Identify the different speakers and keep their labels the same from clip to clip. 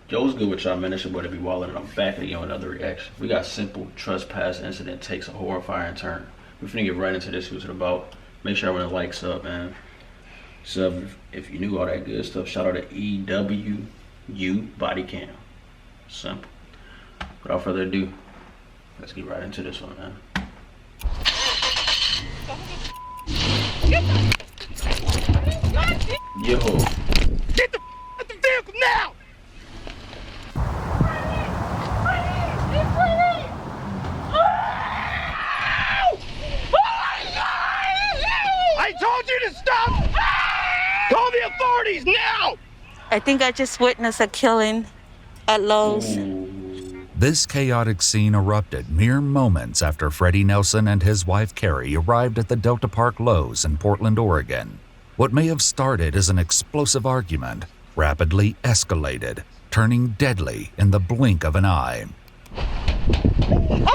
Speaker 1: Yo, what's good with y'all, man? It's your boy DavidBWylin, and I'm back again with another reaction. We got simple trespass incident takes a horrifying turn. We're finna get right into this. Who's it about? Make sure everyone likes up, man. So if you knew all that good stuff, shout out to EWU Body Cam. Simple. Without further ado, let's get right into this one, man. Yo.
Speaker 2: Get the vehicle now! I told you to stop! Call the authorities now!
Speaker 3: I think I just witnessed a killing at Lowe's.
Speaker 4: This chaotic scene erupted mere moments after Freddie Nelson and his wife Carrie arrived at the Delta Park Lowe's in Portland, Oregon. What may have started as an explosive argument rapidly escalated, turning deadly in the blink of an eye.
Speaker 2: Oh,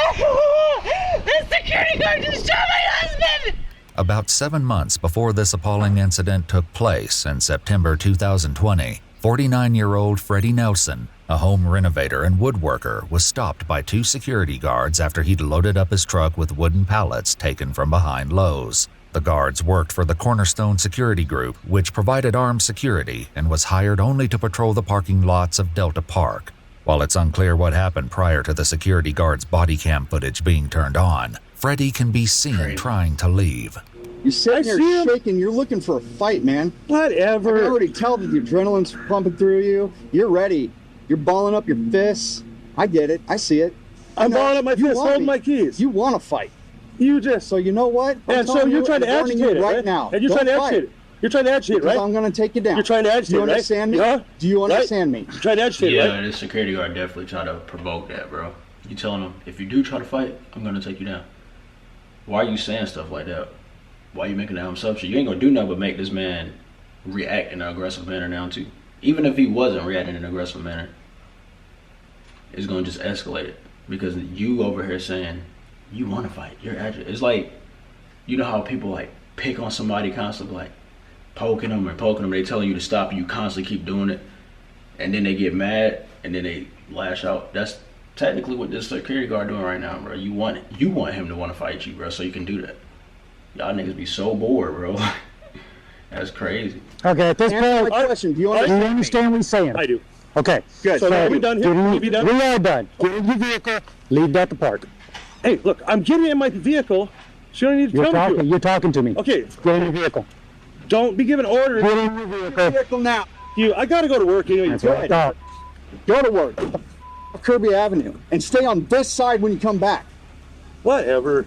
Speaker 2: the security guard just shot my husband!
Speaker 4: About 7 months before this appalling incident took place in September 2020, 49-year-old Freddie Nelson, a home renovator and woodworker, was stopped by 2 security guards after he'd loaded up his truck with wooden pallets taken from behind Lowe's. The guards worked for the Cornerstone Security Group, which provided armed security and was hired only to patrol the parking lots of Delta Park. While it's unclear what happened prior to the security guards' body cam footage being turned on, Freddie can be seen trying to leave.
Speaker 5: You're sitting there shaking. You're looking for a fight, man.
Speaker 6: Whatever.
Speaker 5: I can already tell that the adrenaline's pumping through you. You're ready. You're balling up your fists. I get it. I see it.
Speaker 6: I'm balling up my fists, holding my keys.
Speaker 5: You want to fight.
Speaker 6: You just.
Speaker 5: So you know what?
Speaker 6: And so you're trying to agitate it
Speaker 5: right now.
Speaker 6: And you're trying to agitate it. You're trying to agitate it, right?
Speaker 5: I'm going to take you down.
Speaker 6: You're trying to agitate,
Speaker 5: Do you understand me?
Speaker 6: Yeah.
Speaker 5: Do you understand me?
Speaker 6: You're trying to agitate, right?
Speaker 1: Yeah, this security guard definitely tried to provoke that, bro. You telling him, if you do try to fight, I'm going to take you down. Why are you saying stuff like that? Why are you making that assumption? You ain't going to do nothing but make this man react in an aggressive manner now, too. Even if he wasn't reacting in an aggressive manner, it's going to just escalate it. Because you over here saying, you want to fight, you're agitated. It's like, you know how people like pick on somebody constantly, like poking them, they telling you to stop and you constantly keep doing it. And then they get mad and then they lash out. That's technically what this security guard doing right now, bro. You want him to want to fight you, bro, so you can do that. Y'all niggas be so bored, bro. That's crazy.
Speaker 6: Okay, at this point,
Speaker 5: my question. Do you understand
Speaker 6: what he's saying? I do. Okay,
Speaker 5: good.
Speaker 6: So are we done here? We are done. Get in your vehicle, leave that the park. Hey, look, I'm getting in my vehicle. So you don't need to tell me. You're talking to me. Okay. Get in your vehicle. Don't be giving orders. Get in your
Speaker 5: vehicle now.
Speaker 6: I gotta go to work anyway.
Speaker 5: That's right. Go to work. Kirby Avenue. And stay on this side when you come back.
Speaker 6: Whatever.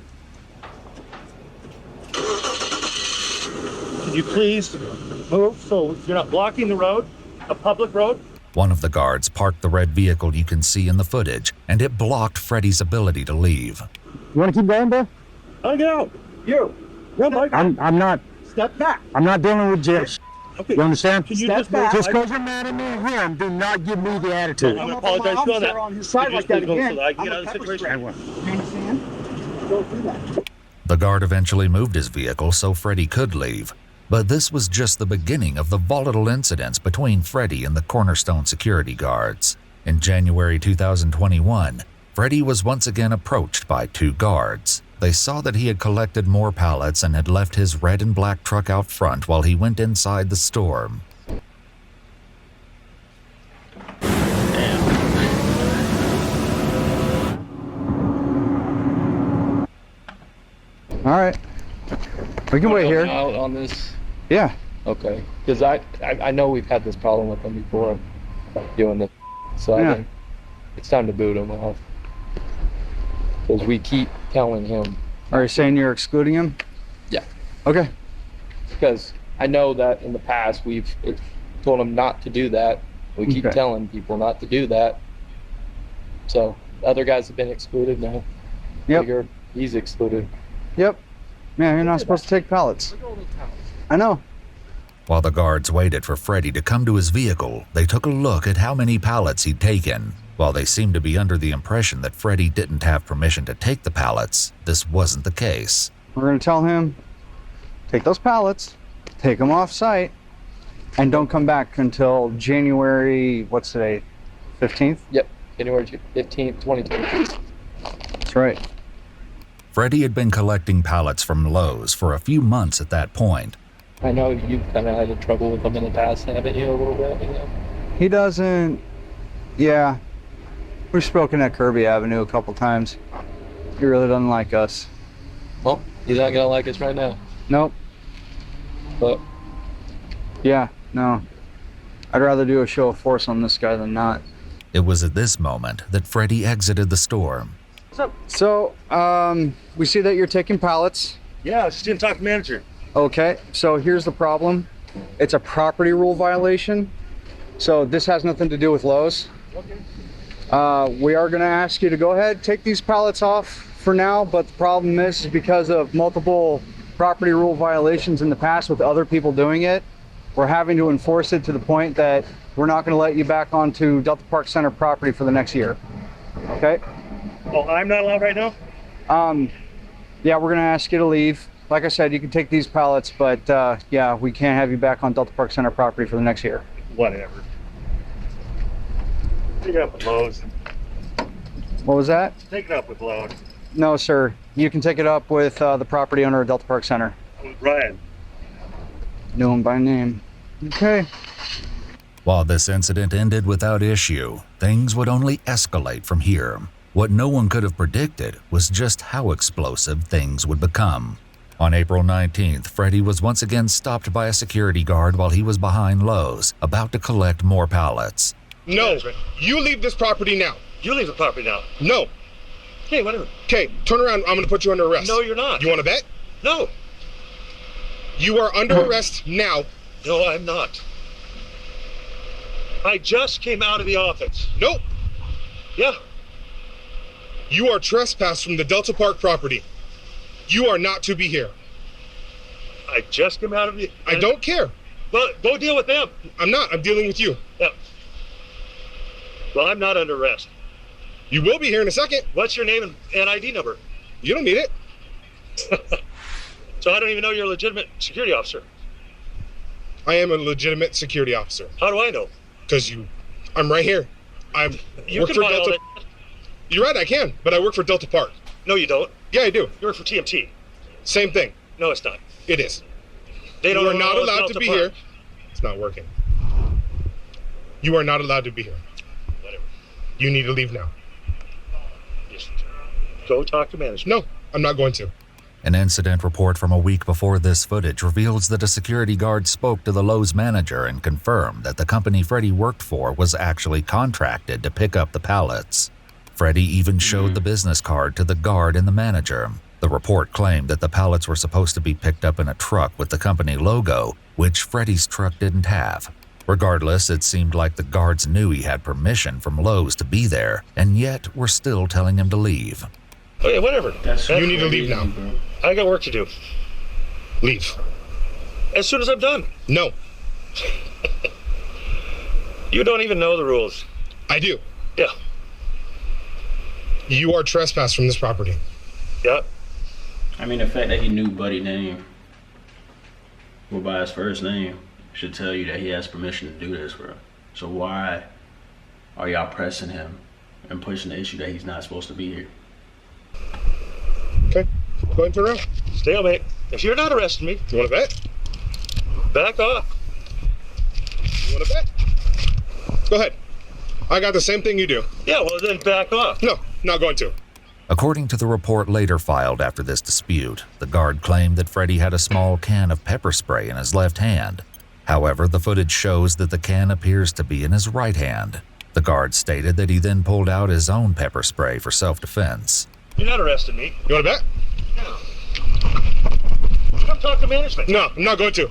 Speaker 6: Can you please move so you're not blocking the road, a public road?
Speaker 4: One of the guards parked the red vehicle you can see in the footage, and it blocked Freddie's ability to leave.
Speaker 6: You want to keep going, bro? I'll get out. You. Yeah, Mike. I'm not.
Speaker 5: Step back.
Speaker 6: I'm not dealing with Jim. Okay. You understand?
Speaker 5: Can you just back?
Speaker 6: Just because you're mad at me here, do not give me the attitude.
Speaker 5: I'm going to apologize for that. On his side like that again.
Speaker 6: So that I can get out of the situation.
Speaker 5: You understand? Don't do that.
Speaker 4: The guard eventually moved his vehicle so Freddie could leave. But this was just the beginning of the volatile incidents between Freddie and the Cornerstone security guards. In January 2021, Freddie was once again approached by 2 guards. They saw that he had collected more pallets and had left his red and black truck out front while he went inside the store.
Speaker 5: All right. We can wait here.
Speaker 7: Out on this?
Speaker 5: Yeah.
Speaker 7: Okay. Because I know we've had this problem with him before doing this. So I think it's time to boot him off. Because we keep telling him.
Speaker 5: Are you saying you're excluding him?
Speaker 7: Yeah.
Speaker 5: Okay.
Speaker 7: Because I know that in the past we've told him not to do that. We keep telling people not to do that. So the other guys have been excluded now.
Speaker 5: Yep.
Speaker 7: He's excluded.
Speaker 5: Yep. Man, you're not supposed to take pallets. I know.
Speaker 4: While the guards waited for Freddie to come to his vehicle, they took a look at how many pallets he'd taken. While they seemed to be under the impression that Freddie didn't have permission to take the pallets, this wasn't the case.
Speaker 5: We're going to tell him, take those pallets, take them off site, and don't come back until January, what's today, 15th?
Speaker 7: Yep, January 15th, 2020.
Speaker 5: That's right.
Speaker 4: Freddie had been collecting pallets from Lowe's for a few months at that point.
Speaker 7: I know you kind of had trouble with them in the past, haven't you, a little bit? You know?
Speaker 5: He doesn't... Yeah. We've spoken at Kirby Avenue a couple times. He really doesn't like us.
Speaker 7: Well, he's not gonna like us right now.
Speaker 5: Nope.
Speaker 7: But
Speaker 5: yeah, no. I'd rather do a show of force on this guy than not.
Speaker 4: It was at this moment that Freddie exited the store.
Speaker 6: What's up?
Speaker 5: So, we see that you're taking pallets.
Speaker 6: Yeah, I was just gonna talk to the manager.
Speaker 5: Okay, so here's the problem. It's a property rule violation. So this has nothing to do with Lowe's.
Speaker 6: Okay.
Speaker 5: We are gonna ask you to go ahead, take these pallets off for now, but the problem is because of multiple property rule violations in the past with other people doing it, we're having to enforce it to the point that we're not gonna let you back onto Delta Park Center property for the next year, okay?
Speaker 6: Oh, I'm not allowed right now?
Speaker 5: Yeah, we're gonna ask you to leave. Like I said, you can take these pallets, but yeah, we can't have you back on Delta Park Center property for the next year.
Speaker 6: Whatever. Take it up with Lowe's.
Speaker 5: What was that?
Speaker 6: Take it up with Lowe's.
Speaker 5: No, sir. You can take it up with the property owner of Delta Park Center.
Speaker 6: With Ryan.
Speaker 5: Knew him by name. Okay.
Speaker 4: While this incident ended without issue, things would only escalate from here. What no one could have predicted was just how explosive things would become. On April 19th, Freddie was once again stopped by a security guard while he was behind Lowe's, about to collect more pallets.
Speaker 8: No, you leave this property now.
Speaker 6: You leave the property now.
Speaker 8: No.
Speaker 6: Okay, whatever.
Speaker 8: Okay, turn around. I'm gonna put you under arrest.
Speaker 6: No, you're not.
Speaker 8: You want to bet?
Speaker 6: No.
Speaker 8: You are under arrest now.
Speaker 6: No, I'm not. I just came out of the office.
Speaker 8: Nope.
Speaker 6: Yeah.
Speaker 8: You are trespassed from the Delta Park property. You are not to be here.
Speaker 6: I just came out of the...
Speaker 8: I don't care.
Speaker 6: Well, go deal with them.
Speaker 8: I'm not. I'm dealing with you.
Speaker 6: Yeah. Well, I'm not under arrest.
Speaker 8: You will be here in a second.
Speaker 6: What's your name and ID number?
Speaker 8: You don't need it.
Speaker 6: So I don't even know you're a legitimate security officer.
Speaker 8: I am a legitimate security officer.
Speaker 6: How do I know?
Speaker 8: Because I'm right here.
Speaker 6: You can buy all that.
Speaker 8: You're right, I can, but I work for Delta Park.
Speaker 6: No, you don't.
Speaker 8: Yeah, I do.
Speaker 6: You work for TMT.
Speaker 8: Same thing.
Speaker 6: No, it's not.
Speaker 8: It is.
Speaker 6: They don't.
Speaker 8: You are not
Speaker 6: know
Speaker 8: allowed to
Speaker 6: Delta
Speaker 8: be
Speaker 6: Park.
Speaker 8: here. It's not working. You are not allowed to be here.
Speaker 6: Whatever.
Speaker 8: You need to leave now.
Speaker 6: Just go talk to management.
Speaker 8: No, I'm not going to.
Speaker 4: An incident report from a week before this footage reveals that a security guard spoke to the Lowe's manager and confirmed that the company Freddie worked for was actually contracted to pick up the pallets. Freddie even showed the business card to the guard and the manager. The report claimed that the pallets were supposed to be picked up in a truck with the company logo, which Freddie's truck didn't have. Regardless, it seemed like the guards knew he had permission from Lowe's to be there, and yet were still telling him to leave.
Speaker 6: Okay, whatever.
Speaker 8: You need to leave now.
Speaker 6: I got work to do.
Speaker 8: Leave.
Speaker 6: As soon as I'm done.
Speaker 8: No.
Speaker 6: You don't even know the rules.
Speaker 8: I do.
Speaker 6: Yeah.
Speaker 8: You are trespassed from this property.
Speaker 6: Yeah.
Speaker 1: I mean, the fact that he knew Buddy's name, or by his first name, should tell you that he has permission to do this, bro. So why are y'all pressing him and pushing the issue that he's not supposed to be here?
Speaker 8: Okay, go ahead and turn around.
Speaker 6: Stalemate. If you're not arresting me,
Speaker 8: You want to bet?
Speaker 6: back off.
Speaker 8: You want to bet? Go ahead. I got the same thing you do.
Speaker 6: Yeah, well then back off.
Speaker 8: No, not going to.
Speaker 4: According to the report later filed after this dispute, the guard claimed that Freddie had a small can of pepper spray in his left hand. However, the footage shows that the can appears to be in his right hand. The guard stated that he then pulled out his own pepper spray for self-defense.
Speaker 6: You're not arresting me.
Speaker 8: You want to bet?
Speaker 6: Come talk to management.
Speaker 8: No, I'm not going to.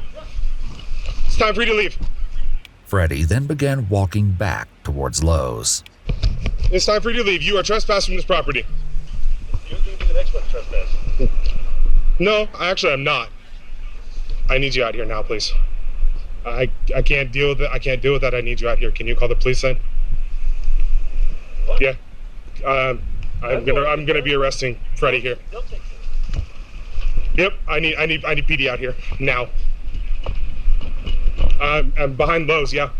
Speaker 8: It's time for you to leave.
Speaker 4: Freddie then began walking back towards Lowe's.
Speaker 8: It's time for you to leave. You are trespassing from this property.
Speaker 6: You're going to be the next one to trespass.
Speaker 8: No, actually, I'm not. I need you out here now, please. I can't deal with it. I can't deal with that. I need you out here. Can you call the police then?
Speaker 6: What?
Speaker 8: Yeah. I'm gonna be arresting Freddie here.
Speaker 6: They'll take this.
Speaker 8: Yep. I need PD out here now. I'm behind Lowe's. Yeah.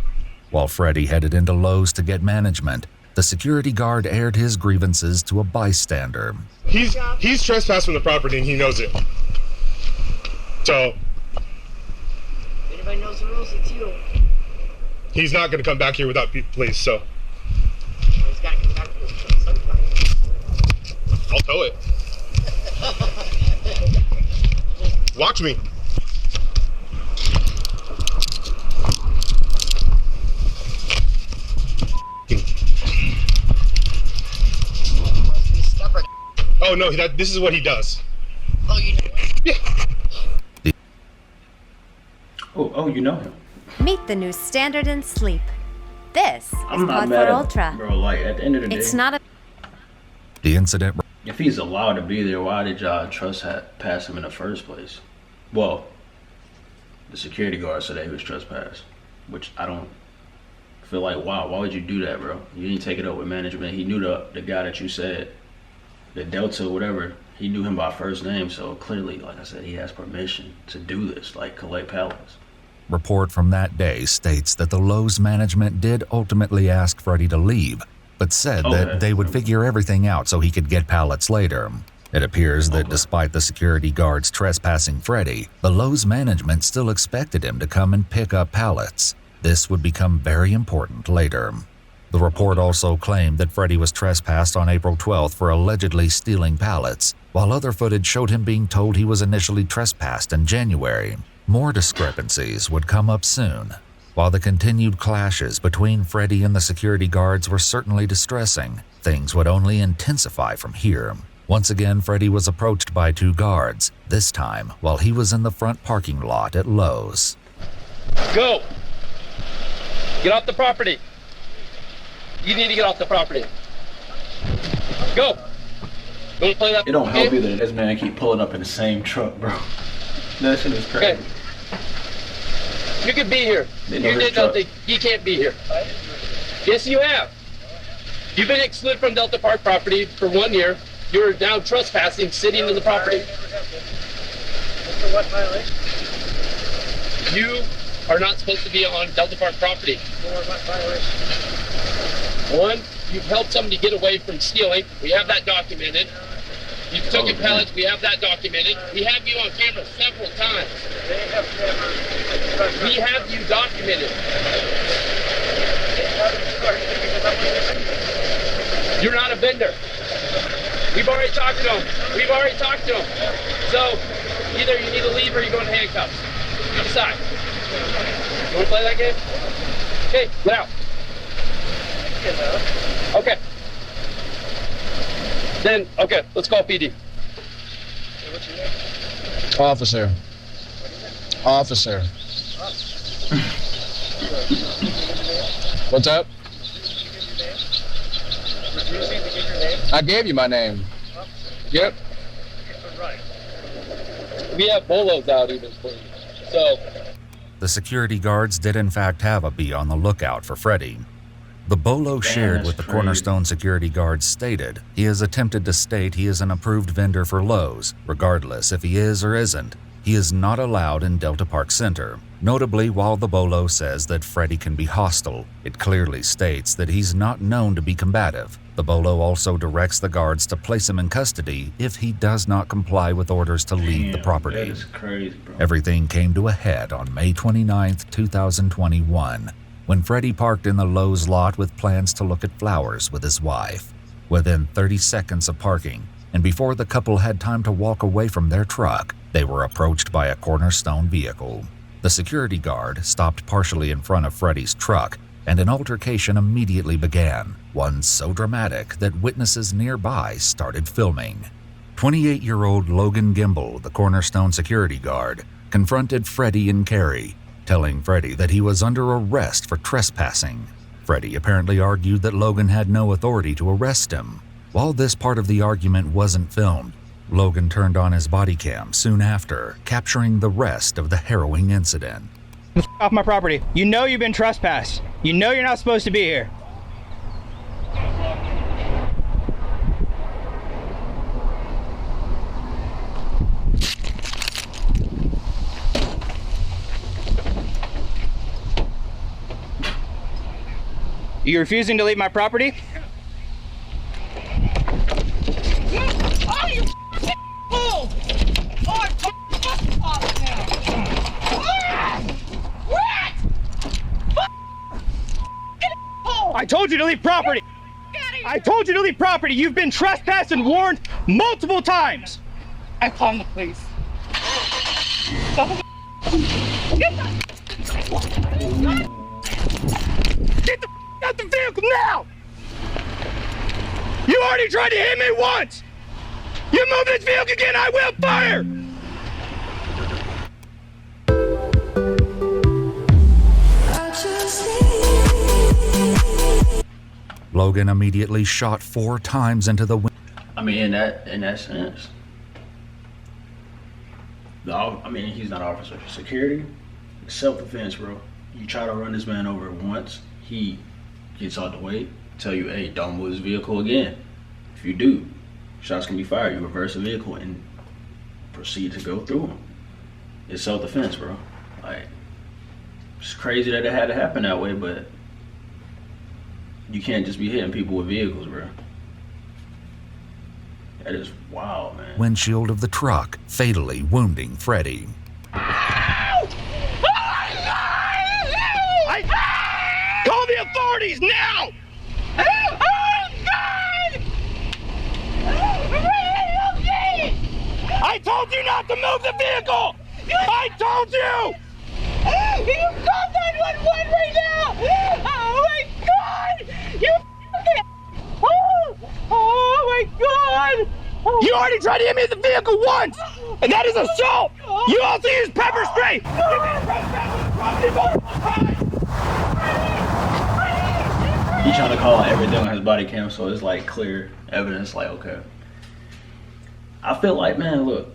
Speaker 4: While Freddie headed into Lowe's to get management, the security guard aired his grievances to a bystander.
Speaker 8: He's trespassed from the property and he knows it. So
Speaker 9: anybody knows the rules, it's you.
Speaker 8: He's not going to come back here without police, so.
Speaker 9: He's got to come back here sometime.
Speaker 8: I'll tow it. Watch me. Oh no, this is what he does.
Speaker 9: Oh, you know what?
Speaker 8: Yeah.
Speaker 1: Oh, you know him.
Speaker 10: Meet the new standard in sleep. This
Speaker 1: I'm
Speaker 10: is
Speaker 1: not
Speaker 10: Pod
Speaker 1: mad
Speaker 10: for
Speaker 1: at
Speaker 10: Ultra.
Speaker 1: bro. Like at the end of the day,
Speaker 10: It's not a.
Speaker 4: The incident.
Speaker 1: if he's allowed to be there, why did y'all trespass him in the first place? Well, the security guard said that he was trespassed, which I don't feel like. Wow, why would you do that, bro? You didn't take it up with management. He knew the guy that you said, the Delta, whatever. He knew him by first name, so clearly, like I said, he has permission to do this, like collect pallets.
Speaker 4: Report from that day states that the Lowe's management did ultimately ask Freddie to leave, but said that they would figure everything out so he could get pallets later. It appears that despite the security guards trespassing Freddie, the Lowe's management still expected him to come and pick up pallets. This would become very important later. The report also claimed that Freddie was trespassed on April 12th for allegedly stealing pallets, while other footage showed him being told he was initially trespassed in January. More discrepancies would come up soon. While the continued clashes between Freddie and the security guards were certainly distressing, things would only intensify from here. Once again, Freddie was approached by two guards, this time while he was in the front parking lot at Lowe's.
Speaker 7: Go! Get off the property. You need to get off the property. Go! You want to play that?
Speaker 1: It don't help you that this man keep pulling up in the same truck, bro. That shit is crazy.
Speaker 7: Okay. You could be here. You did nothing. You can't be here. Yes, you have. You've been excluded from Delta Park property for 1 year. You're now trespassing, sitting in the property.
Speaker 9: For what violation?
Speaker 7: You are not supposed to be on Delta Park property.
Speaker 9: For what violation?
Speaker 7: One, you've helped somebody get away from stealing. We have that documented. You've taken pallets. We have that documented. We have you on camera several times.
Speaker 9: They have cameras.
Speaker 7: We have you documented. You're not a vendor. We've already talked to them. So either you need to leave or you go in handcuffs. You decide. You want to play that game? Okay, get out. Okay. Then, okay, let's call PD.
Speaker 9: What's your name?
Speaker 11: Officer. Officer. What's up?
Speaker 9: Refusing to give your name?
Speaker 11: I gave you my name. Yep.
Speaker 9: Right.
Speaker 7: We have bolos out even for you. So.
Speaker 4: The security guards did in fact have a bee on the lookout for Freddie. The bolo shared with the Cornerstone security guards stated he has attempted to state he is an approved vendor for Lowe's. Regardless if he is or isn't, he is not allowed in Delta Park Center. Notably, while the bolo says that Freddie can be hostile, it clearly states that he's not known to be combative. The bolo also directs the guards to place him in custody if he does not comply with orders to leave the property.
Speaker 1: That is crazy, bro.
Speaker 4: Everything came to a head on May 29, 2021. When Freddie parked in the Lowe's lot with plans to look at flowers with his wife. Within 30 seconds of parking, and before the couple had time to walk away from their truck, they were approached by a Cornerstone vehicle. The security guard stopped partially in front of Freddie's truck, and an altercation immediately began, one so dramatic that witnesses nearby started filming. 28-year-old Logan Gimble, the Cornerstone security guard, confronted Freddie and Carrie, telling Freddie that he was under arrest for trespassing. Freddie apparently argued that Logan had no authority to arrest him. While this part of the argument wasn't filmed, Logan turned on his body cam soon after, capturing the rest of the harrowing incident.
Speaker 12: Off my property. You know you've been trespassed. You know you're not supposed to be here. You refusing to leave my property?
Speaker 2: Oh, you fool! Oh, I'm fucking off now.
Speaker 12: I told you to leave property. I told you to leave property. You've been trespassed and warned multiple times.
Speaker 2: I'm calling the police.
Speaker 12: Get the out the vehicle now! You already tried to hit me once! You move this vehicle again, I will fire!
Speaker 4: Logan immediately shot 4 times into the window.
Speaker 1: I mean, in that sense, I mean, he's not officer. Security, self-defense, bro. You try to run this man over once, he gets out the way, tell you, hey, don't move this vehicle again. If you do, shots can be fired. You reverse the vehicle and proceed to go through him. It's self-defense, bro. Like, it's crazy that it had to happen that way, but you can't just be hitting people with vehicles, bro. That is wild, man.
Speaker 4: Windshield of the truck, fatally wounding Freddie.
Speaker 2: Call the authorities now! Oh, God! I told you not to move the vehicle! I told you! You call 911 right now! Oh my God! You oh my God! You already tried to hit me with the vehicle once! And that is assault! You also used pepper spray!
Speaker 1: He trying to call everything on his body cam, so it's like clear evidence, like, okay. I feel like, man, look.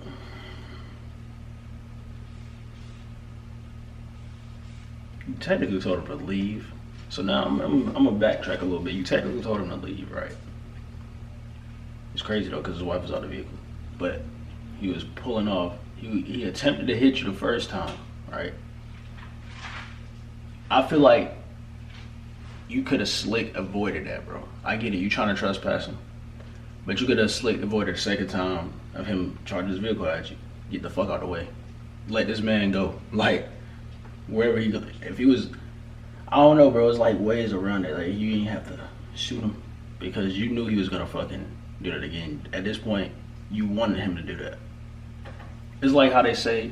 Speaker 1: You technically told him to leave. So now I'm gonna backtrack a little bit. You technically told him to leave, right? It's crazy though, because his wife was out of the vehicle. But he was pulling off. He attempted to hit you the first time, right? I feel like you could have slick avoided that, bro. I get it, you trying to trespass him. But you could have slick avoided the second time of him charging his vehicle at you. Get the fuck out of the way. Let this man go. Like, wherever he goes. If he was, I don't know, bro. It's like ways around it. Like, you didn't have to shoot him because you knew he was gonna fucking do that again. At this point, you wanted him to do that. It's like how they say,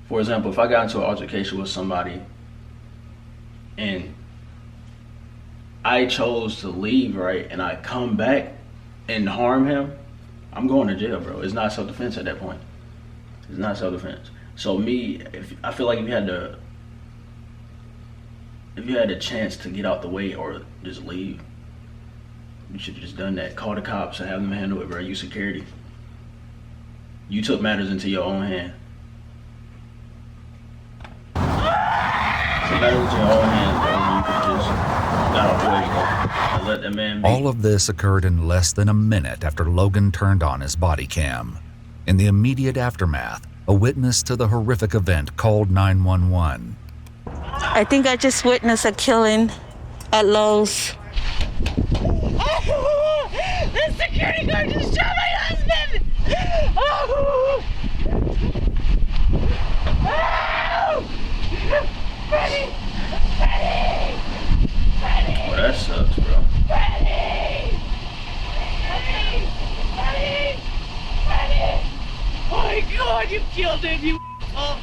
Speaker 1: for example, if I got into an altercation with somebody and I chose to leave, right, and I come back and harm him, I'm going to jail, bro. It's not self-defense at that point. It's not self-defense. So me, I feel like if you had the chance to get out the way or just leave, you should have just done that. Call the cops and have them handle it, bro. You security. You took matters into your own hand. Took matters into your own hands, bro. You could just got out the way, bro. And let that man be.
Speaker 4: All of this occurred in less than a minute after Logan turned on his body cam. In the immediate aftermath, a witness to the horrific event called 911.
Speaker 3: I think I just witnessed a killing at Lowe's.
Speaker 2: Oh, the security guard just shot my husband! Oh! Oh! Freddie! Freddie! Freddie!
Speaker 1: Well, that sucks, bro.
Speaker 2: Freddie! Freddie! Freddie! Freddie! Oh my God, you killed him, you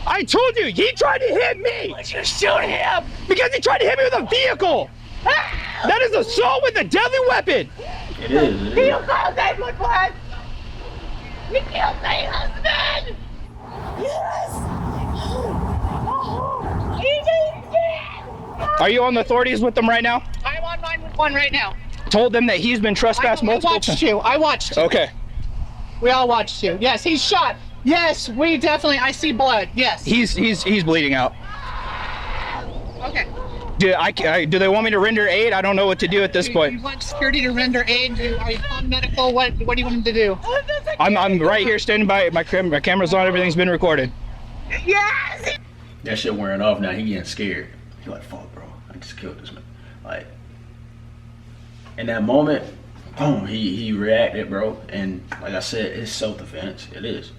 Speaker 12: I told you, he tried to hit me!
Speaker 2: Why'd you shoot him?
Speaker 12: Because he tried to hit me with a vehicle! That is assault with a deadly weapon!
Speaker 1: It is.
Speaker 2: You called 911! You killed my husband! Yes! He's dead!
Speaker 12: Are you on the authorities with them right now?
Speaker 13: I'm on 911 right now.
Speaker 12: Told them that he's been trespassed multiple times.
Speaker 13: I watched you.
Speaker 12: Okay.
Speaker 13: We all watched you. Yes, he's shot. Yes, we definitely, I see blood. Yes.
Speaker 12: He's bleeding out.
Speaker 13: Okay.
Speaker 12: Do they want me to render aid? I don't know what to do at this point.
Speaker 13: You want security to render aid? Are you calling medical? What do you want him to do?
Speaker 12: I'm right here standing by. My camera's on. Everything's been recorded.
Speaker 2: Yes!
Speaker 1: That shit wearing off now. He getting scared. He like, fuck, bro. I just killed this man. Like, in that moment, boom, he reacted, bro. And like I said, it's self-defense. It is.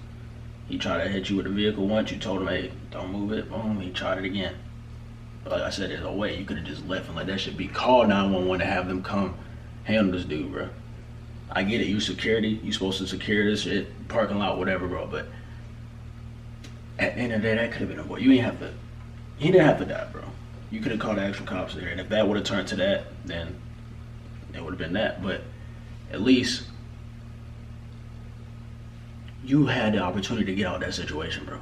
Speaker 1: He tried to hit you with the vehicle once. You told him, hey, don't move it. Boom, he tried it again. But like I said, there's a way. You could have just left and let that shit be. Call 911 to have them come handle this dude, bro. I get it. You security. You supposed to secure this shit, parking lot, whatever, bro. But at the end of the day, that could have been avoided. He didn't have to die, bro. You could have called the actual cops there. And if that would have turned to that, then it would have been that. But at least you had the opportunity to get out of that situation, bro.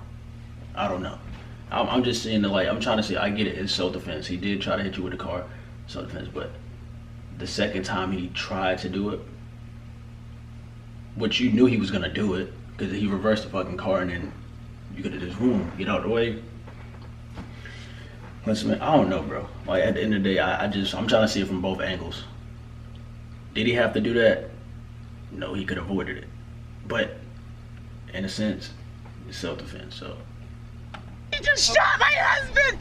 Speaker 1: I don't know. I'm just seeing the light. I'm trying to see. I get it. It's self-defense. He did try to hit you with the car, self-defense. But the second time he tried to do it, which you knew he was gonna do it, because he reversed the fucking car, and then you could have just get out of the way. Listen, man, I don't know, bro. Like, at the end of the day, I'm trying to see it from both angles. Did he have to do that? No, he could have avoided it. But in a sense, it's self-defense. So.
Speaker 2: He just shot my husband!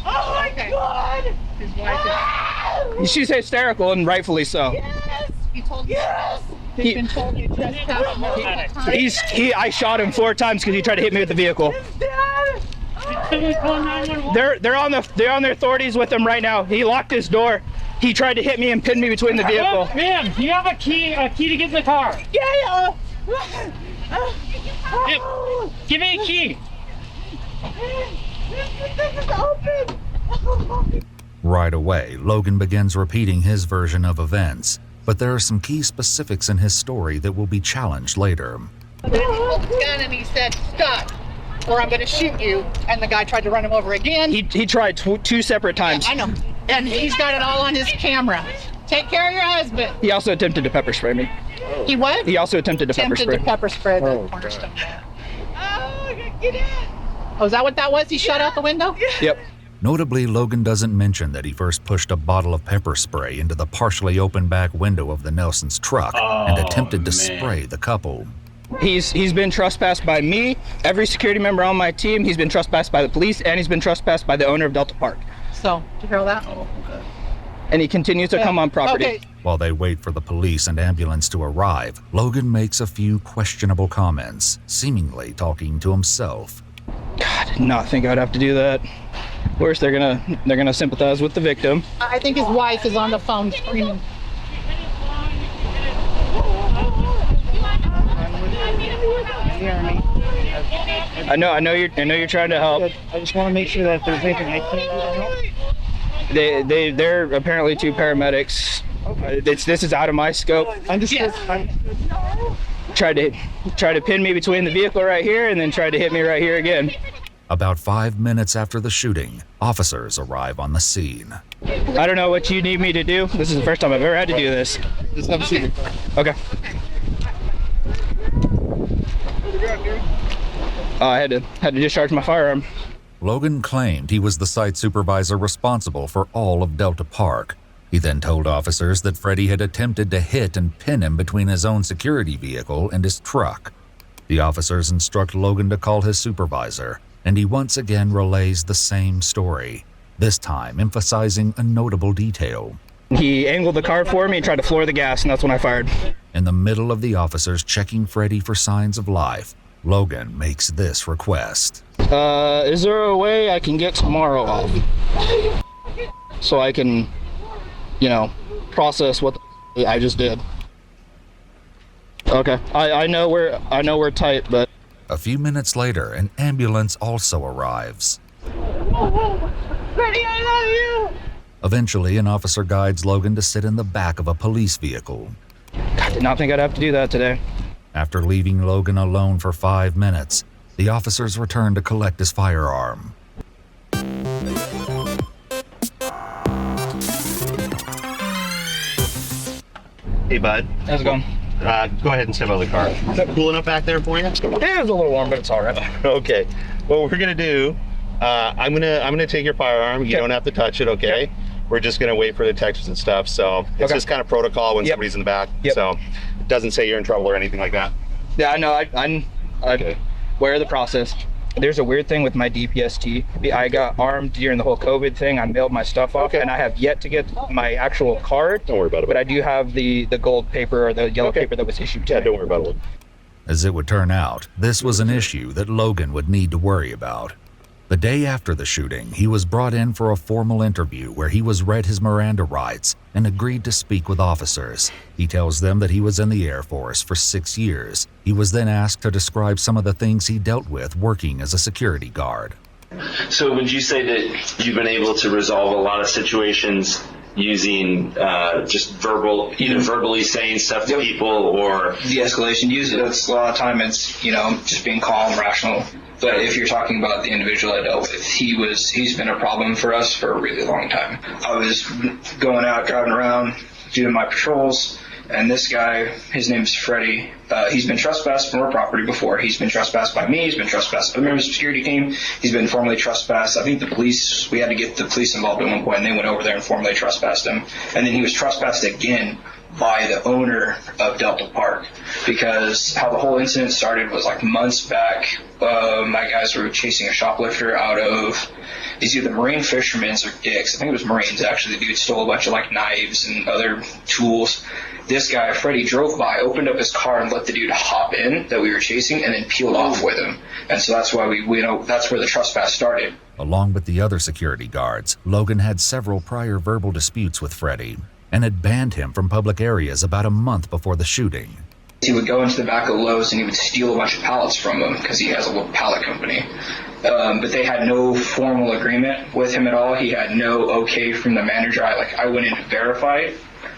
Speaker 2: Oh my God!
Speaker 13: His wife
Speaker 12: She's hysterical, and rightfully so.
Speaker 2: Yes!
Speaker 13: He told you.
Speaker 2: Yes!
Speaker 13: He's been told you trespassed.
Speaker 12: I shot him 4 times because he tried to hit me with the vehicle. They're on their authorities with him right now. He locked his door. He tried to hit me and pin me between the vehicle.
Speaker 14: Ma'am, do you have a key to get in the car?
Speaker 2: Yeah!
Speaker 14: Give me a key.
Speaker 2: This is open!
Speaker 4: Right away, Logan begins repeating his version of events, but there are some key specifics in his story that will be challenged later.
Speaker 13: Then he pulled his gun and he said, "Stop, or I'm going to shoot you." And the guy tried to run him over again.
Speaker 12: He tried 2 separate times.
Speaker 13: Yeah, I know. And he's got it all on his camera. Take care of your husband.
Speaker 12: He also attempted to pepper spray me.
Speaker 13: He what?
Speaker 12: He also attempted to pepper spray.
Speaker 13: Pepper spray the cornerstone.
Speaker 2: Get in!
Speaker 13: Oh, is that what that was? He shot out the window?
Speaker 12: Yep.
Speaker 4: Notably, Logan doesn't mention that he first pushed a bottle of pepper spray into the partially open back window of the Nelsons' truck and attempted to spray the couple.
Speaker 12: He's been trespassed by me, every security member on my team. He's been trespassed by the police, and he's been trespassed by the owner of Delta Park.
Speaker 13: So, did you hear all that?
Speaker 1: Oh, okay.
Speaker 12: And he continues to come on property.
Speaker 13: Okay.
Speaker 4: While they wait for the police and ambulance to arrive, Logan makes a few questionable comments, seemingly talking to himself.
Speaker 12: God, I did not think I'd have to do that. Of course, they're gonna sympathize with the victim.
Speaker 13: I think his wife is on the phone screaming.
Speaker 12: I know you're trying to help.
Speaker 9: I just want to make sure that if there's anything I can do to help.
Speaker 12: They're apparently 2 paramedics. This is out of my scope.
Speaker 9: Understood.
Speaker 12: Tried to pin me between the vehicle right here, and then tried to hit me right here again.
Speaker 4: About 5 minutes after the shooting, officers arrive on the scene.
Speaker 12: I don't know what you need me to do. This is the first time I've ever had to do this.
Speaker 9: Just have a seat.
Speaker 12: Okay. I had to discharge my firearm.
Speaker 4: Logan claimed he was the site supervisor responsible for all of Delta Park. He then told officers that Freddie had attempted to hit and pin him between his own security vehicle and his truck. The officers instruct Logan to call his supervisor, and he once again relays the same story, this time emphasizing a notable detail.
Speaker 12: He angled the car for me and tried to floor the gas, and that's when I fired.
Speaker 4: In the middle of the officers checking Freddie for signs of life, Logan makes this request.
Speaker 12: Is there a way I can get tomorrow off? So I can, process what I just did. Okay, I know we're tight, but...
Speaker 4: A few minutes later, an ambulance also arrives.
Speaker 2: Freddie, I love you!
Speaker 4: Eventually, an officer guides Logan to sit in the back of a police vehicle.
Speaker 12: I did not think I'd have to do that today.
Speaker 4: After leaving Logan alone for 5 minutes, the officers return to collect his firearm.
Speaker 15: Hey, bud.
Speaker 12: How's it going?
Speaker 15: Go ahead and step out of the car. Is that cool enough back there for you?
Speaker 12: It is a little warm, but it's all right.
Speaker 15: Okay. What we're gonna do, I'm gonna take your firearm. You don't have to touch it, okay?
Speaker 12: Yep.
Speaker 15: We're just gonna wait for detectives and stuff. So it's just kind of protocol when somebody's in the back. So it doesn't say you're in trouble or anything like that.
Speaker 12: Yeah, I know. I'm aware of the process.
Speaker 16: There's a weird thing with my DPST. I got armed during the whole COVID thing. I mailed my stuff off, and I have yet to get my actual card.
Speaker 15: Don't worry about it.
Speaker 16: But I do have the gold paper or the yellow paper that was issued to me.
Speaker 15: Don't worry about it.
Speaker 4: As it would turn out, this was an issue that Logan would need to worry about. The day after the shooting, he was brought in for a formal interview where he was read his Miranda rights and agreed to speak with officers. He tells them that he was in the Air Force for 6 years. He was then asked to describe some of the things he dealt with working as a security guard.
Speaker 17: So would you say that you've been able to resolve a lot of situations using just either verbally saying stuff to people or
Speaker 16: de-escalation? Usually it's a lot of time it's, just being calm, rational. But if you're talking about the individual I dealt with, he's been a problem for us for a really long time. I was going out, driving around, doing my patrols, and this guy, his name's Freddie, he's been trespassed from our property before. He's been trespassed by me, he's been trespassed by the members of the security team, he's been formally trespassed. I think the police, we had to get the police involved at one point, and they went over there and formally trespassed him. And then he was trespassed again by the owner of Delta Park, because how the whole incident started was like months back. My guys were chasing a shoplifter out of, he's either marine fishermen's or dicks. I think it was Marines actually. The dude stole a bunch of like knives and other tools. This guy, Freddie, drove by, opened up his car and let the dude hop in that we were chasing and then peeled off with him. And so that's why that's where the trespass started.
Speaker 4: Along with the other security guards, Logan had several prior verbal disputes with Freddie and had banned him from public areas about a month before the shooting.
Speaker 16: He would go into the back of Lowe's and he would steal a bunch of pallets from them because he has a little pallet company. But they had no formal agreement with him at all. He had no okay from the manager. I went in to verify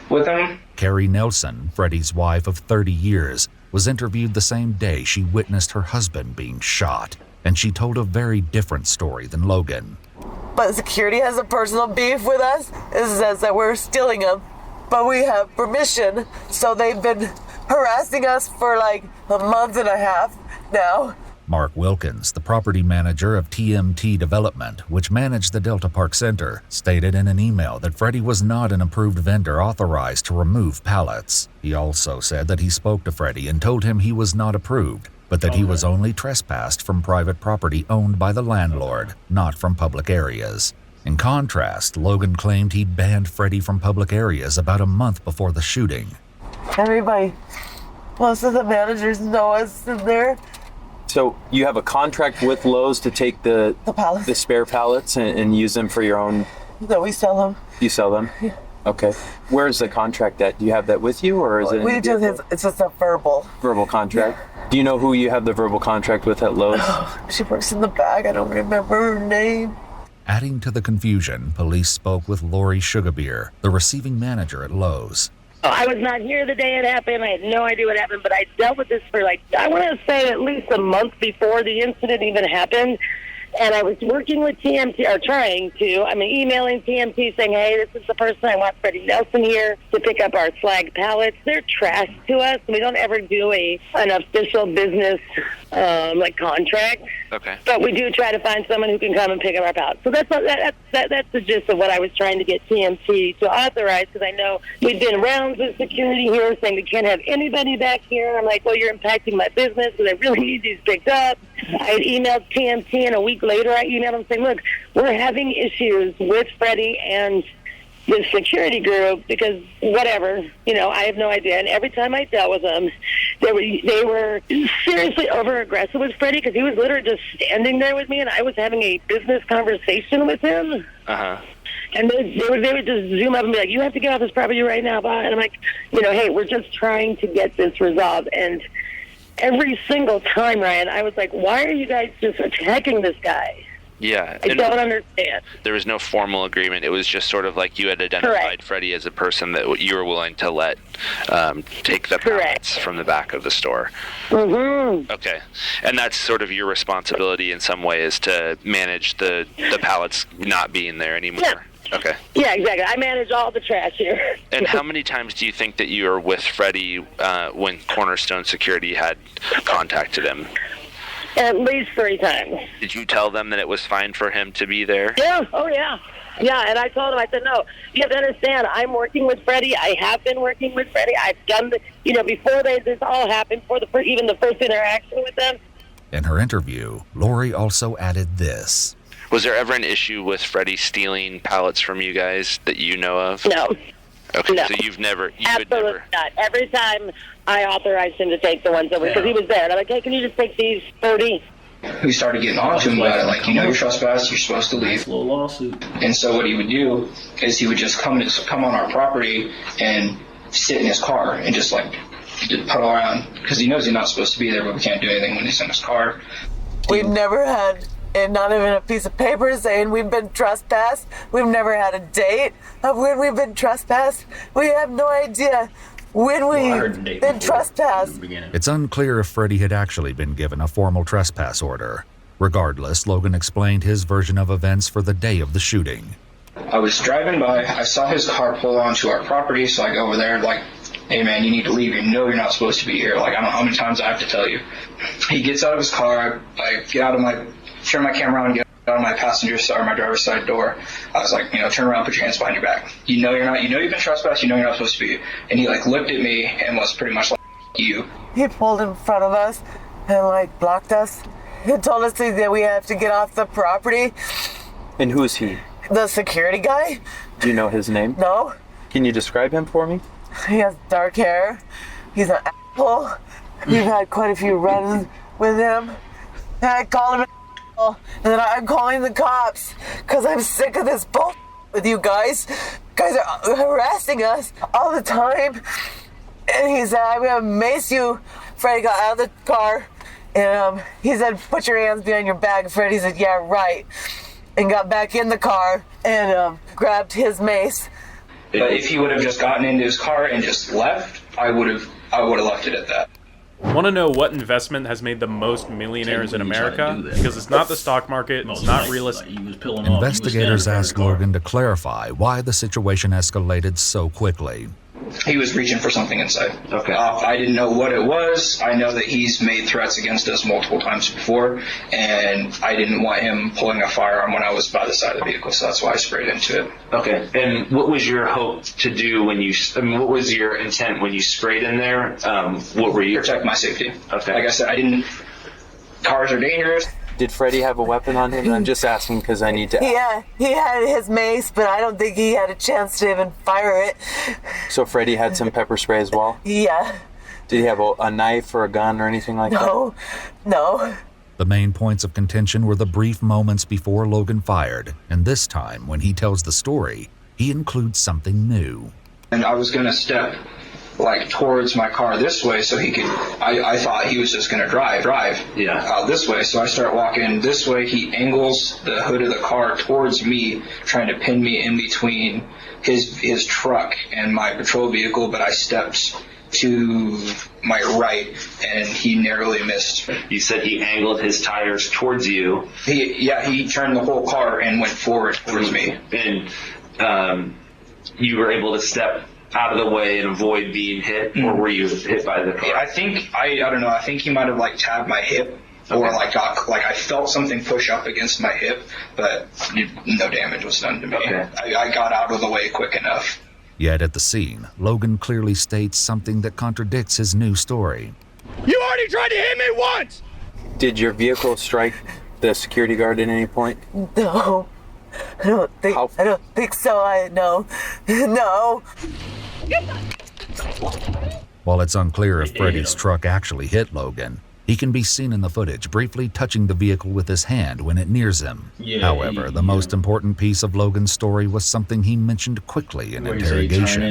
Speaker 16: with him.
Speaker 4: Carrie Nelson, Freddie's wife of 30 years, was interviewed the same day she witnessed her husband being shot, and she told a very different story than Logan.
Speaker 18: But security has a personal beef with us. It says that we're stealing them, but we have permission, so they've been harassing us for like a month and a half now.
Speaker 4: Mark Wilkins, the property manager of TMT Development, which managed the Delta Park Center, stated in an email that Freddie was not an approved vendor authorized to remove pallets. He also said that he spoke to Freddie and told him he was not approved, but that he was only trespassed from private property owned by the landlord, not from public areas. In contrast, Logan claimed he'd banned Freddie from public areas about a month before the shooting.
Speaker 18: Everybody, most of the managers know us in there.
Speaker 19: So you have a contract with Lowe's to take the spare pallets and use them for your own?
Speaker 18: No, we sell them.
Speaker 19: You sell them?
Speaker 18: Yeah.
Speaker 19: Okay. Where's the contract at? Do you have that with you, or is it?
Speaker 18: It's just a verbal
Speaker 19: contract. Yeah. Do you know who you have the verbal contract with at Lowe's?
Speaker 18: She works in the back. I don't remember her name.
Speaker 4: Adding to the confusion, police spoke with Lori Sugarbeer, the receiving manager at Lowe's.
Speaker 20: I was not here the day it happened. I had no idea what happened, but I dealt with this for I want to say at least a month before the incident even happened. And I was working with TMT, or trying to, emailing TMT saying, hey, this is the person, I want Freddie Nelson here to pick up our slag pallets. They're trash to us. We don't ever do an official business, contract.
Speaker 19: Okay.
Speaker 20: But we do try to find someone who can come and pick up our pallets. So that's the gist of what I was trying to get TMT to authorize, because I know we've been rounds with security here saying we can't have anybody back here. And I'm like, well, you're impacting my business, because I really need these picked up. I had emailed TMT, and a week later I emailed them saying, look, we're having issues with Freddie and the security group because whatever, I have no idea. And every time I dealt with them, they were seriously over-aggressive with Freddie, because he was literally just standing there with me, and I was having a business conversation with him.
Speaker 19: Uh-huh.
Speaker 20: And they would just zoom up and be like, you have to get off this property right now, bye. And I'm like, hey, we're just trying to get this resolved. And every single time, Ryan, I was like, why are you guys just attacking this guy?
Speaker 19: Yeah.
Speaker 20: I don't understand.
Speaker 19: There was no formal agreement. It was just sort of like you had identified
Speaker 20: Correct.
Speaker 19: Freddie as a person that you were willing to let take the pallets from the back of the store.
Speaker 20: Mm-hmm.
Speaker 19: Okay. And that's sort of your responsibility in some way, is to manage the pallets not being there anymore.
Speaker 20: Yeah.
Speaker 19: Okay.
Speaker 20: Yeah, exactly. I manage all the trash here.
Speaker 19: And how many times do you think that you were with Freddie when Cornerstone Security had contacted him?
Speaker 20: At least 3 times.
Speaker 19: Did you tell them that it was fine for him to be there?
Speaker 20: Yeah. Oh, yeah. Yeah, and I told him, I said, no, you have to understand, I'm working with Freddie. I have been working with Freddie. I've done before this all happened, even the first interaction with them,
Speaker 4: In her interview, Lori also added this.
Speaker 19: Was there ever an issue with Freddie stealing pallets from you guys that you know of?
Speaker 20: No.
Speaker 19: Okay,
Speaker 20: No.
Speaker 19: so you
Speaker 20: Absolutely
Speaker 19: would never.
Speaker 20: not. Every time I authorized him to take the ones that because he was there. And I'm like, hey, can you just take these 30?
Speaker 16: We started getting on to him about it, like, you're trespassed, you're supposed to leave.
Speaker 1: Little lawsuit.
Speaker 16: And so what he would do is he would just come on our property and sit in his car and just like puddle around because he knows he's not supposed to be there, but we can't do anything when he's in his car.
Speaker 18: We've never had, and not even a piece of paper saying we've been trespassed. We've never had a date of when we've been trespassed. We have no idea when we've been trespassed.
Speaker 4: It's unclear if Freddie had actually been given a formal trespass order. Regardless, Logan explained his version of events for the day of the shooting.
Speaker 16: I was driving by, I saw his car pull onto our property, so I go over there like, hey man, you need to leave. You know you're not supposed to be here. Like, I don't know how many times I have to tell you. He gets out of his car, I get out of turn my camera on and get out of my passenger side or my driver's side door. I was like, turn around, put your hands behind your back. You know you've been trespassed, you know you're not supposed to be here. And he like looked at me and was pretty much like, you.
Speaker 18: He pulled in front of us and like blocked us. He told us that we have to get off the property.
Speaker 21: And who is he?
Speaker 18: The security guy.
Speaker 21: Do you know his name?
Speaker 18: No.
Speaker 21: Can you describe him for me?
Speaker 18: He has dark hair. He's an asshole. We've had quite a few run-ins with him. And I called him an asshole. And then I'm calling the cops because I'm sick of this bull with you guys. You guys are harassing us all the time. And he said, I'm going to mace you. Freddie got out of the car. And he said, put your hands behind your back. Freddie said, yeah, right. And got back in the car and grabbed his mace.
Speaker 16: But if he would have just gotten into his car and just left, I would have left it at that.
Speaker 22: Want to know what investment has made the most millionaires in America? Because it's not the stock market, it's not real estate.
Speaker 4: Investigators asked Logan to clarify why the situation escalated so quickly.
Speaker 16: He was reaching for something inside. Okay. I didn't know what it was. I know that he's made threats against us multiple times before, and I didn't want him pulling a firearm when I was by the side of the vehicle, so that's why I sprayed into it.
Speaker 17: Okay. And what was your hope to do when what was your intent when you sprayed in there? What were you?
Speaker 16: Protect my safety.
Speaker 17: Okay.
Speaker 16: Like I said, cars are dangerous.
Speaker 21: Did Freddie have a weapon on him? I'm just asking because I need to ask.
Speaker 18: Yeah, he had his mace, but I don't think he had a chance to even fire it.
Speaker 21: So Freddie had some pepper spray as well?
Speaker 18: Yeah.
Speaker 21: Did he have a knife or a gun or anything like that?
Speaker 18: No.
Speaker 4: The main points of contention were the brief moments before Logan fired, and this time, when he tells the story, he includes something new.
Speaker 16: And I was going to step towards my car this way so he could, I thought he was just going to drive this way. So I start walking this way. He angles the hood of the car towards me, trying to pin me in between his truck and my patrol vehicle, but I stepped to my right and he narrowly missed.
Speaker 17: You said he angled his tires towards you.
Speaker 16: He turned the whole car and went forward towards me.
Speaker 17: And you were able to step out of the way and avoid being hit, or were you hit by the car?
Speaker 16: Yeah, I don't know. I think he might have tabbed my hip, or I felt something push up against my hip, but no damage was done to me. Okay. I got out of the way quick enough.
Speaker 4: Yet at the scene, Logan clearly states something that contradicts his new story.
Speaker 2: You already tried to hit me once!
Speaker 21: Did your vehicle strike the security guard at any point?
Speaker 18: No. I don't think so. No.
Speaker 4: While it's unclear if Freddie's truck actually hit Logan, he can be seen in the footage briefly touching the vehicle with his hand when it nears him. However, the most important piece of Logan's story was something he mentioned quickly in interrogation.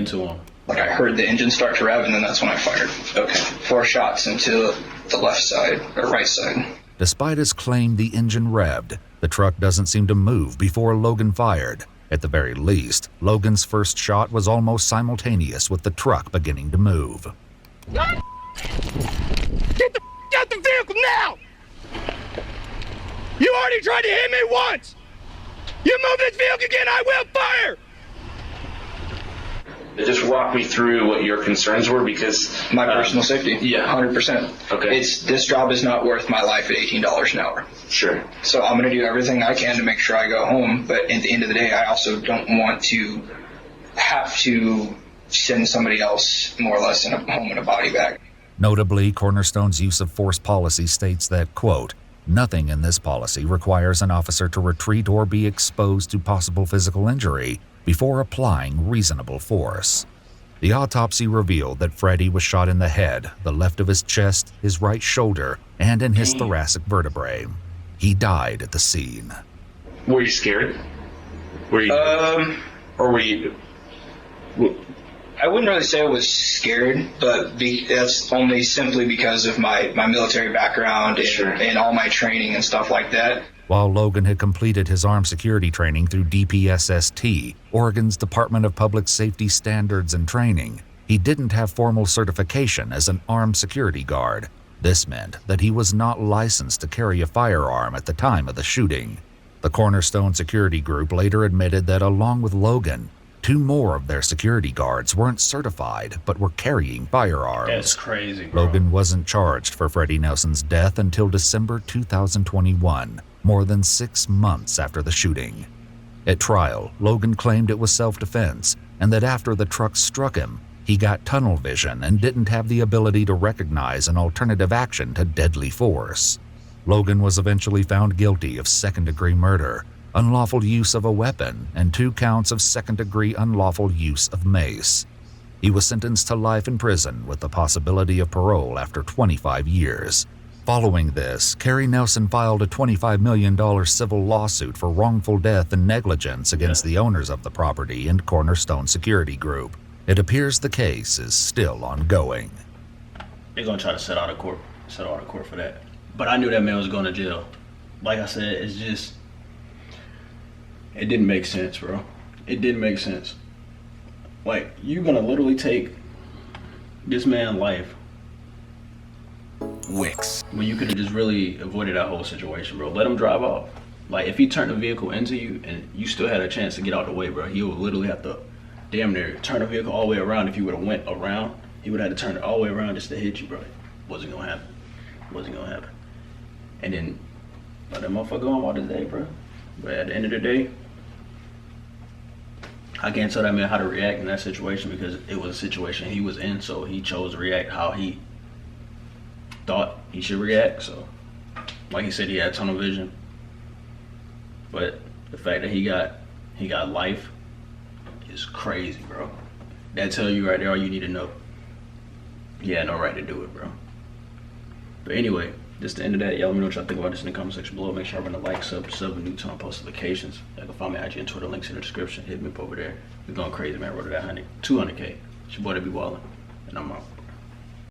Speaker 16: I heard the engine start to rev, and then that's when I fired. Okay. 4 shots into the left side, or right side.
Speaker 4: Despite his claim the engine revved, the truck doesn't seem to move before Logan fired. At the very least, Logan's first shot was almost simultaneous with the truck beginning to move.
Speaker 2: Get the out the vehicle now! You already tried to hit me once! You move this vehicle again, I will fire!
Speaker 17: Just walk me through what your concerns were, because
Speaker 16: my personal safety.
Speaker 17: Yeah,
Speaker 16: 100%. Okay. This job is not worth my life at $18 an hour.
Speaker 17: Sure.
Speaker 16: So I'm going to do everything I can to make sure I go home. But at the end of the day, I also don't want to have to send somebody else more or less home in a body bag.
Speaker 4: Notably, Cornerstone's use of force policy states that, quote, Nothing in this policy requires an officer to retreat or be exposed to possible physical injury before applying reasonable force. The autopsy revealed that Freddie was shot in the head, the left of his chest, his right shoulder, and in his thoracic vertebrae. He died at the scene.
Speaker 17: Were you scared? Were you? Or were you?
Speaker 16: I wouldn't really say I was scared, but that's only simply because of my military background and all my training and stuff like that.
Speaker 4: While Logan had completed his armed security training through DPSST, Oregon's Department of Public Safety Standards and Training, he didn't have formal certification as an armed security guard. This meant that he was not licensed to carry a firearm at the time of the shooting. The Cornerstone Security Group later admitted that along with Logan, 2 more of their security guards weren't certified but were carrying firearms.
Speaker 1: That's crazy, bro.
Speaker 4: Logan wasn't charged for Freddie Nelson's death until December 2021, more than 6 months after the shooting. At trial, Logan claimed it was self-defense and that after the truck struck him, he got tunnel vision and didn't have the ability to recognize an alternative action to deadly force. Logan was eventually found guilty of second-degree murder, unlawful use of a weapon, and 2 counts of second-degree unlawful use of mace. He was sentenced to life in prison with the possibility of parole after 25 years. Following this, Carrie Nelson filed a $25 million civil lawsuit for wrongful death and negligence against the owners of the property and Cornerstone Security Group. It appears the case is still ongoing.
Speaker 1: They're gonna try to set out of court for that. But I knew that man was going to jail. Like I said, it's just, it didn't make sense, bro. It didn't make sense. Like, you're gonna literally take this man's life.
Speaker 5: Wicks.
Speaker 1: When you could have just really avoided that whole situation, bro. Let him drive off. Like, if he turned the vehicle into you and you still had a chance to get out the way, bro, he would literally have to damn near turn the vehicle all the way around. If he would have went around, he would have had to turn it all the way around just to hit you, bro. Wasn't gonna happen. Wasn't gonna happen. And then let that motherfucker go on all his day, bro. But at the end of the day, I can't tell that man how to react in that situation because it was a situation he was in, so he chose to react how he thought he should react. So, like he said, he had tunnel vision. But the fact that he got life is crazy, bro. That tell you right there all you need to know. He had no right to do it, bro. But anyway, just the end of that. Y'all let me know what y'all think about this in the comment section below. Make sure y'all run the like, sub, and new time post notifications. Y'all can find me IG and Twitter, links in the description. Hit me up over there. We're going crazy, man. Road to that 200K. It's your boy DavidBWylin, and I'm out.